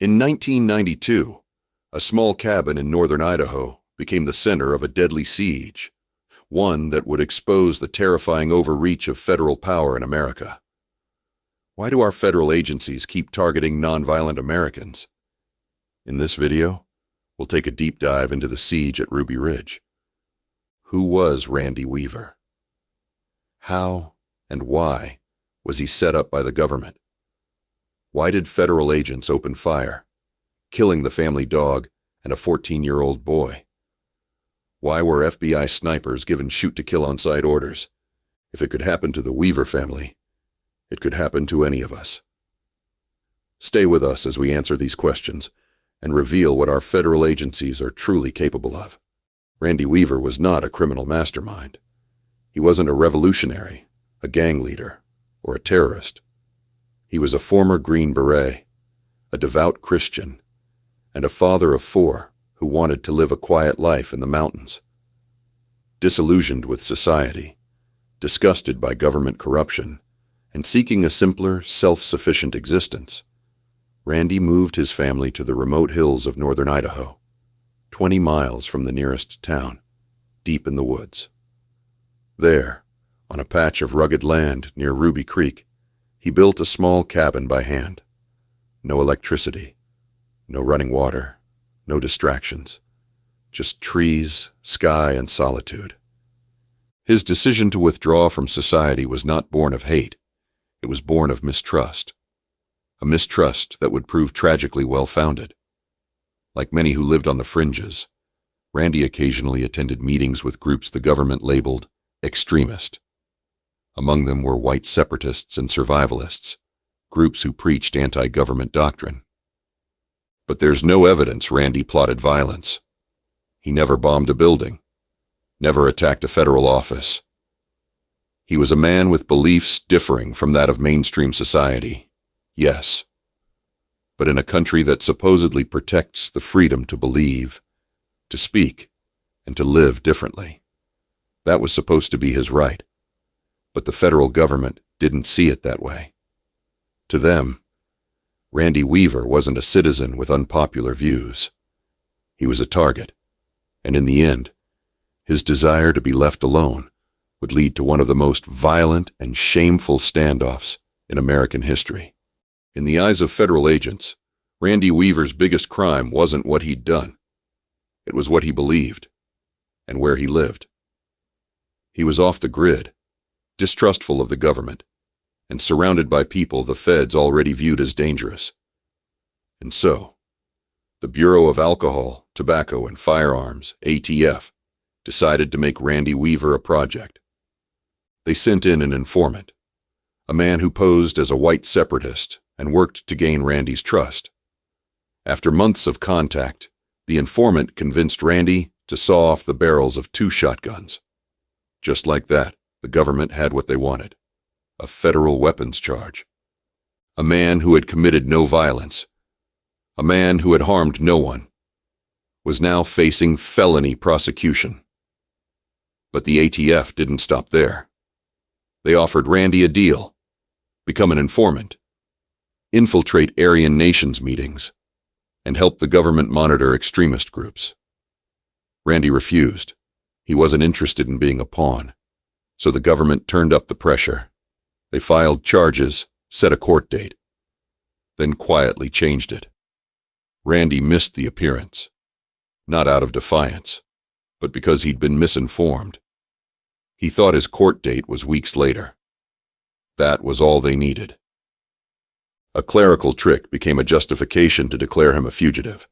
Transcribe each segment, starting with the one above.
In 1992, a small cabin in northern Idaho became the center of a deadly siege, one that would expose the terrifying overreach of federal power in America. Why do our federal agencies keep targeting nonviolent Americans? In this video, we'll take a deep dive into the siege at Ruby Ridge. Who was Randy Weaver? How and why was he set up by the government? Why did federal agents open fire, killing the family dog and a 14-year-old boy? Why were FBI snipers given shoot-to-kill on-site orders? If it could happen to the Weaver family, it could happen to any of us. Stay with us as we answer these questions and reveal what our federal agencies are truly capable of. Randy Weaver was not a criminal mastermind. He wasn't a revolutionary, a gang leader, or a terrorist. He was a former Green Beret, a devout Christian, and a father of four who wanted to live a quiet life in the mountains. Disillusioned with society, disgusted by government corruption, and seeking a simpler, self-sufficient existence, Randy moved his family to the remote hills of northern Idaho, 20 miles from the nearest town, deep in the woods. There, on a patch of rugged land near Ruby Creek, he built a small cabin by hand. No electricity, no running water, no distractions, just trees, sky, and solitude. His decision to withdraw from society was not born of hate. It was born of mistrust. A mistrust that would prove tragically well-founded. Like many who lived on the fringes, Randy occasionally attended meetings with groups the government labeled extremist. Among them were white separatists and survivalists, groups who preached anti-government doctrine. But there's no evidence Randy plotted violence. He never bombed a building, never attacked a federal office. He was a man with beliefs differing from that of mainstream society, yes. But in a country that supposedly protects the freedom to believe, to speak, and to live differently. That was supposed to be his right. But the federal government didn't see it that way. To them, Randy Weaver wasn't a citizen with unpopular views. He was a target, and in the end, his desire to be left alone would lead to one of the most violent and shameful standoffs in American history. In the eyes of federal agents, Randy Weaver's biggest crime wasn't what he'd done. It was what he believed, and where he lived. He was off the grid, distrustful of the government, and surrounded by people the feds already viewed as dangerous. And so, the Bureau of Alcohol, Tobacco, and Firearms, ATF, decided to make Randy Weaver a project. They sent in an informant, a man who posed as a white separatist and worked to gain Randy's trust. After months of contact, the informant convinced Randy to saw off the barrels of 2 shotguns. Just like that, the government had what they wanted, a federal weapons charge. A man who had committed no violence, a man who had harmed no one, was now facing felony prosecution. But the ATF didn't stop there. They offered Randy a deal: become an informant, infiltrate Aryan nations meetings, and help the government monitor extremist groups. Randy refused. He wasn't interested in being a pawn. So the government turned up the pressure. They filed charges, set a court date, then quietly changed it. Randy missed the appearance, not out of defiance, but because he'd been misinformed. He thought his court date was weeks later. That was all they needed. A clerical trick became a justification to declare him a fugitive.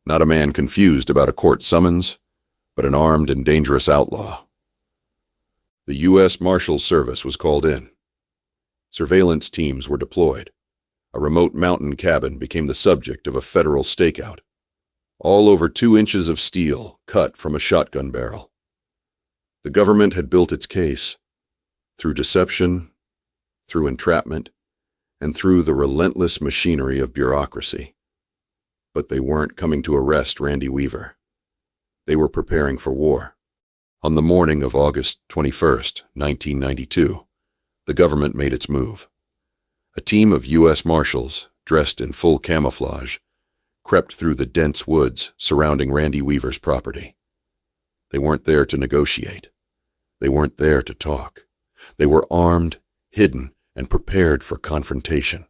Not a man confused about a court summons, but an armed and dangerous outlaw. The U.S. Marshals Service was called in. Surveillance teams were deployed. A remote mountain cabin became the subject of a federal stakeout. All over 2 inches of steel cut from a shotgun barrel. The government had built its case through deception, through entrapment, and through the relentless machinery of bureaucracy. But they weren't coming to arrest Randy Weaver. They were preparing for war. On the morning of August 21st, 1992, the government made its move. A team of U.S. Marshals, dressed in full camouflage, crept through the dense woods surrounding Randy Weaver's property. They weren't there to negotiate. They weren't there to talk. They were armed, hidden, and prepared for confrontation.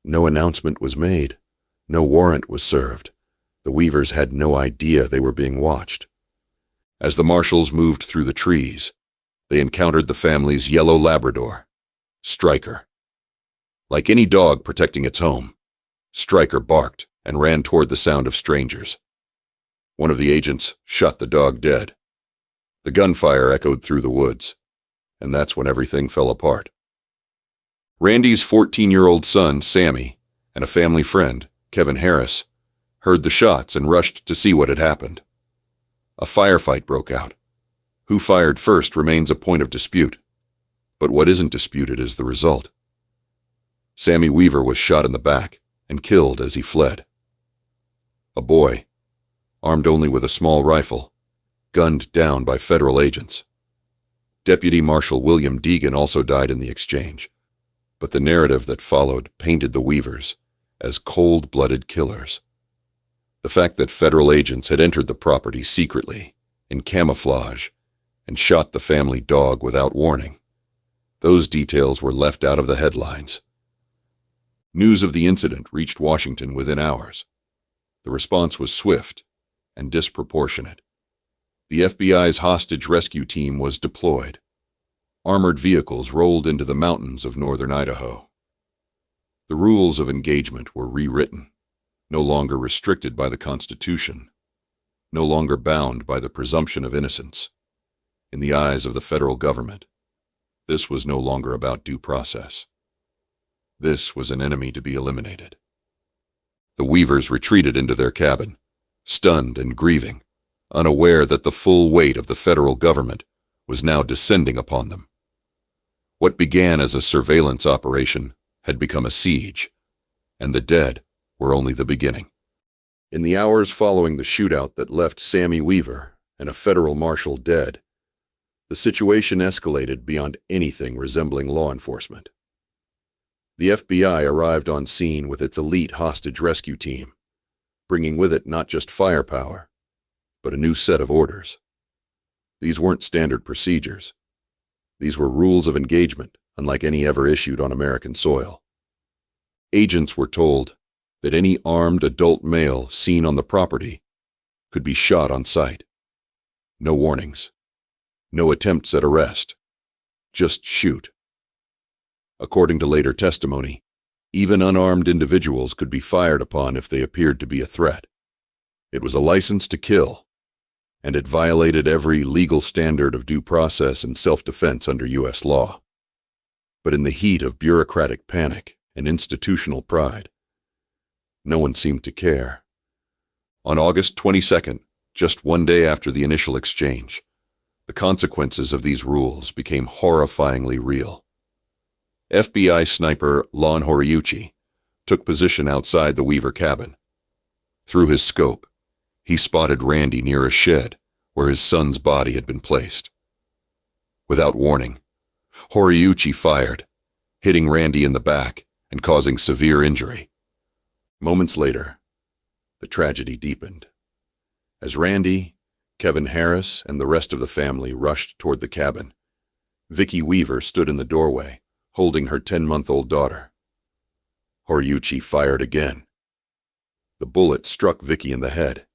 No announcement was made. No warrant was served. The Weavers had no idea they were being watched. As the marshals moved through the trees, they encountered the family's yellow Labrador, Striker. Like any dog protecting its home, Striker barked and ran toward the sound of strangers. One of the agents shot the dog dead. The gunfire echoed through the woods, and that's when everything fell apart. Randy's 14-year-old son, Sammy, and a family friend, Kevin Harris, heard the shots and rushed to see what had happened. A firefight broke out. Who fired first remains a point of dispute, but what isn't disputed is the result. Sammy Weaver was shot in the back and killed as he fled. A boy, armed only with a small rifle, gunned down by federal agents. Deputy Marshal William Deegan also died in the exchange, but the narrative that followed painted the Weavers as cold-blooded killers. The fact that federal agents had entered the property secretly, in camouflage, and shot the family dog without warning, those details were left out of the headlines. News of the incident reached Washington within hours. The response was swift and disproportionate. The FBI's hostage rescue team was deployed. Armored vehicles rolled into the mountains of northern Idaho. The rules of engagement were rewritten, no longer restricted by the Constitution, no longer bound by the presumption of innocence. In the eyes of the federal government, this was no longer about due process. This was an enemy to be eliminated. The Weavers retreated into their cabin, stunned and grieving, unaware that the full weight of the federal government was now descending upon them. What began as a surveillance operation had become a siege, and the dead were only the beginning. In the hours following the shootout that left Sammy Weaver and a federal marshal dead, the situation escalated beyond anything resembling law enforcement. The FBI arrived on scene with its elite hostage rescue team, bringing with it not just firepower, but a new set of orders. These weren't standard procedures. These were rules of engagement, unlike any ever issued on American soil. Agents were told that any armed adult male seen on the property could be shot on sight. No warnings. No attempts at arrest. Just shoot. According to later testimony, even unarmed individuals could be fired upon if they appeared to be a threat. It was a license to kill, and it violated every legal standard of due process and self-defense under U.S. law. But in the heat of bureaucratic panic and institutional pride, no one seemed to care. On August 22nd, just one day after the initial exchange, the consequences of these rules became horrifyingly real. FBI sniper Lon Horiuchi took position outside the Weaver cabin. Through his scope, he spotted Randy near a shed where his son's body had been placed. Without warning, Horiuchi fired, hitting Randy in the back and causing severe injury. Moments later, the tragedy deepened. As Randy, Kevin Harris, and the rest of the family rushed toward the cabin, Vicki Weaver stood in the doorway, holding her 10-month-old daughter. Horiuchi fired again. The bullet struck Vicki in the head,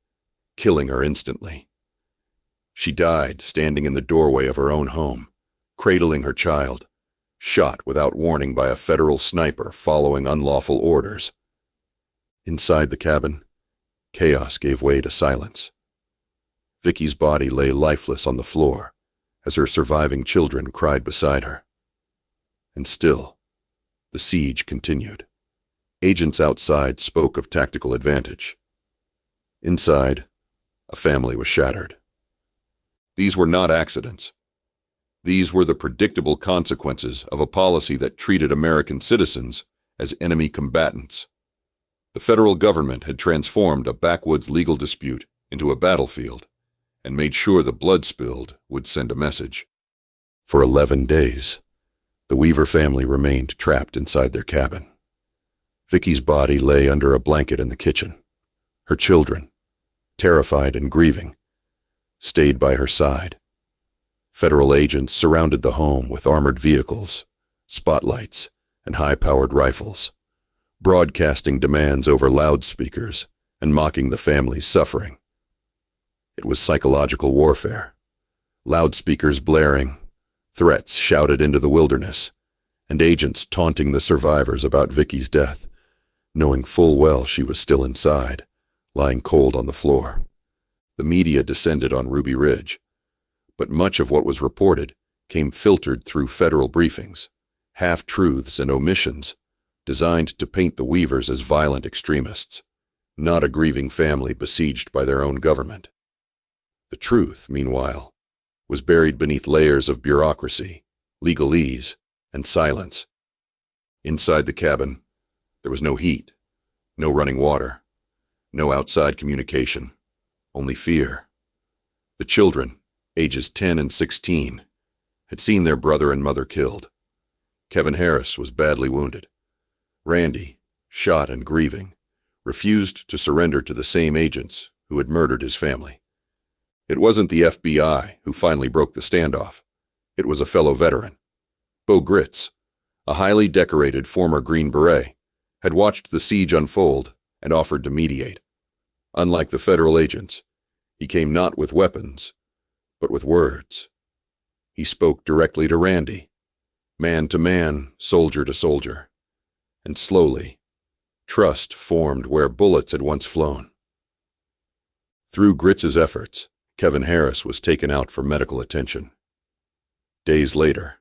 killing her instantly. She died standing in the doorway of her own home, cradling her child, shot without warning by a federal sniper following unlawful orders. Inside the cabin, chaos gave way to silence. Vicki's body lay lifeless on the floor as her surviving children cried beside her. And still, the siege continued. Agents outside spoke of tactical advantage. Inside, a family was shattered. These were not accidents. These were the predictable consequences of a policy that treated American citizens as enemy combatants. The federal government had transformed a backwoods legal dispute into a battlefield and made sure the blood spilled would send a message. For 11 days, the Weaver family remained trapped inside their cabin. Vicky's body lay under a blanket in the kitchen. Her children, terrified and grieving, stayed by her side. Federal agents surrounded the home with armored vehicles, spotlights, and high-powered rifles, broadcasting demands over loudspeakers and mocking the family's suffering. It was psychological warfare. Loudspeakers blaring, threats shouted into the wilderness, and agents taunting the survivors about Vicky's death, knowing full well she was still inside, lying cold on the floor. The media descended on Ruby Ridge, but much of what was reported came filtered through federal briefings, half-truths and omissions designed to paint the Weavers as violent extremists, not a grieving family besieged by their own government. The truth, meanwhile, was buried beneath layers of bureaucracy, legalese, and silence. Inside the cabin, there was no heat, no running water, no outside communication, only fear. The children, ages 10 and 16, had seen their brother and mother killed. Kevin Harris was badly wounded. Randy, shot and grieving, refused to surrender to the same agents who had murdered his family. It wasn't the FBI who finally broke the standoff. It was a fellow veteran. Bo Gritz, a highly decorated former Green Beret, had watched the siege unfold and offered to mediate. Unlike the federal agents, he came not with weapons, but with words. He spoke directly to Randy, man to man, soldier to soldier. And slowly, trust formed where bullets had once flown. Through Gritz's efforts, Kevin Harris was taken out for medical attention. Days later,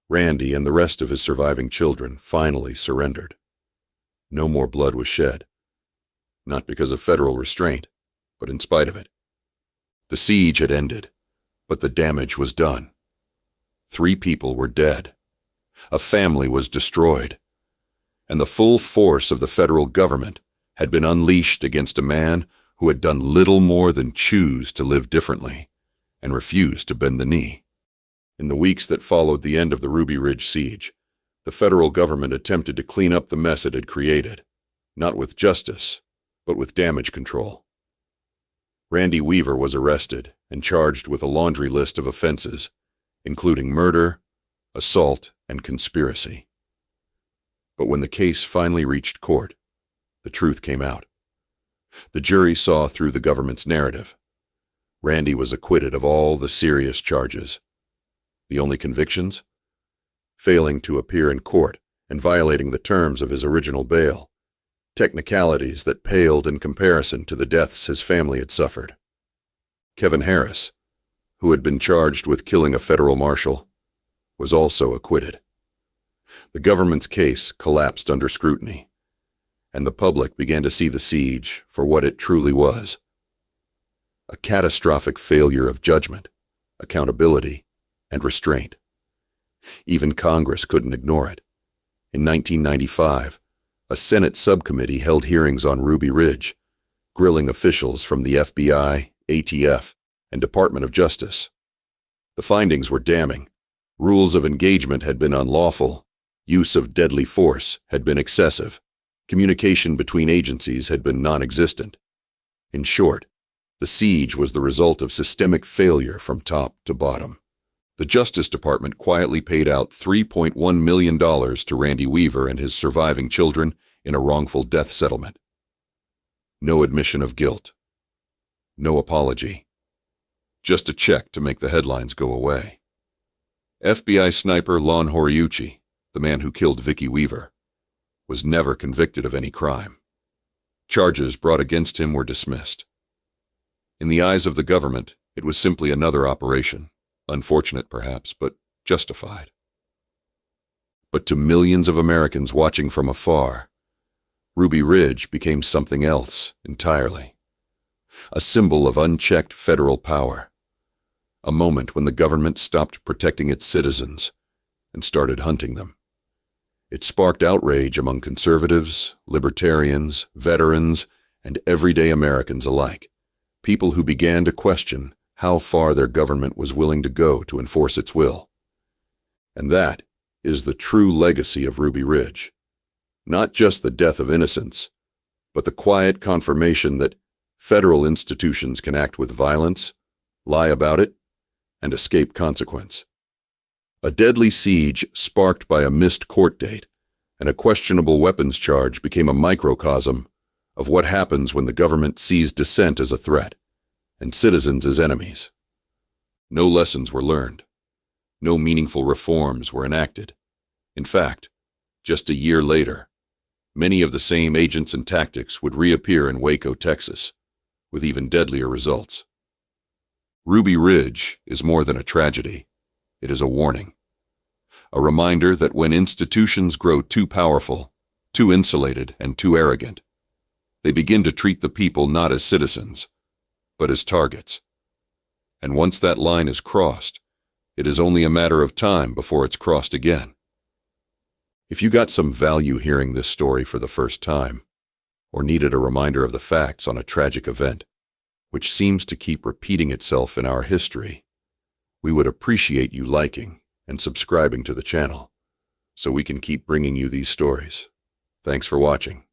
Randy and the rest of his surviving children finally surrendered. No more blood was shed, not because of federal restraint, but in spite of it. The siege had ended, but the damage was done. 3 people were dead. A family was destroyed. And the full force of the federal government had been unleashed against a man who had done little more than choose to live differently and refuse to bend the knee. In the weeks that followed the end of the Ruby Ridge siege, the federal government attempted to clean up the mess it had created, not with justice, but with damage control. Randy Weaver was arrested and charged with a laundry list of offenses, including murder, assault, and conspiracy. But when the case finally reached court, the truth came out. The jury saw through the government's narrative. Randy was acquitted of all the serious charges. The only convictions? Failing to appear in court and violating the terms of his original bail. Technicalities that paled in comparison to the deaths his family had suffered. Kevin Harris, who had been charged with killing a federal marshal, was also acquitted. The government's case collapsed under scrutiny, and the public began to see the siege for what it truly was: a catastrophic failure of judgment, accountability, and restraint. Even Congress couldn't ignore it. In 1995, a Senate subcommittee held hearings on Ruby Ridge, grilling officials from the FBI, ATF, and Department of Justice. The findings were damning. Rules of engagement had been unlawful. Use of deadly force had been excessive. Communication between agencies had been non-existent. In short, the siege was the result of systemic failure from top to bottom. The Justice Department quietly paid out $3.1 million to Randy Weaver and his surviving children in a wrongful death settlement. No admission of guilt. No apology. Just a check to make the headlines go away. FBI sniper Lon Horiuchi, the man who killed Vicky Weaver, was never convicted of any crime. Charges brought against him were dismissed. In the eyes of the government, it was simply another operation, unfortunate perhaps, but justified. But to millions of Americans watching from afar, Ruby Ridge became something else entirely. A symbol of unchecked federal power. A moment when the government stopped protecting its citizens and started hunting them. It sparked outrage among conservatives, libertarians, veterans, and everyday Americans alike, people who began to question how far their government was willing to go to enforce its will. And that is the true legacy of Ruby Ridge. Not just the death of innocents, but the quiet confirmation that federal institutions can act with violence, lie about it, and escape consequence. A deadly siege sparked by a missed court date and a questionable weapons charge became a microcosm of what happens when the government sees dissent as a threat and citizens as enemies. No lessons were learned. No meaningful reforms were enacted. In fact, just a year later, many of the same agents and tactics would reappear in Waco, Texas, with even deadlier results. Ruby Ridge is more than a tragedy. It is a warning. A reminder that when institutions grow too powerful, too insulated, and too arrogant, they begin to treat the people not as citizens, but as targets. And once that line is crossed, it is only a matter of time before it's crossed again. If you got some value hearing this story for the first time, or needed a reminder of the facts on a tragic event, which seems to keep repeating itself in our history, we would appreciate you liking and subscribing to the channel so we can keep bringing you these stories. Thanks for watching.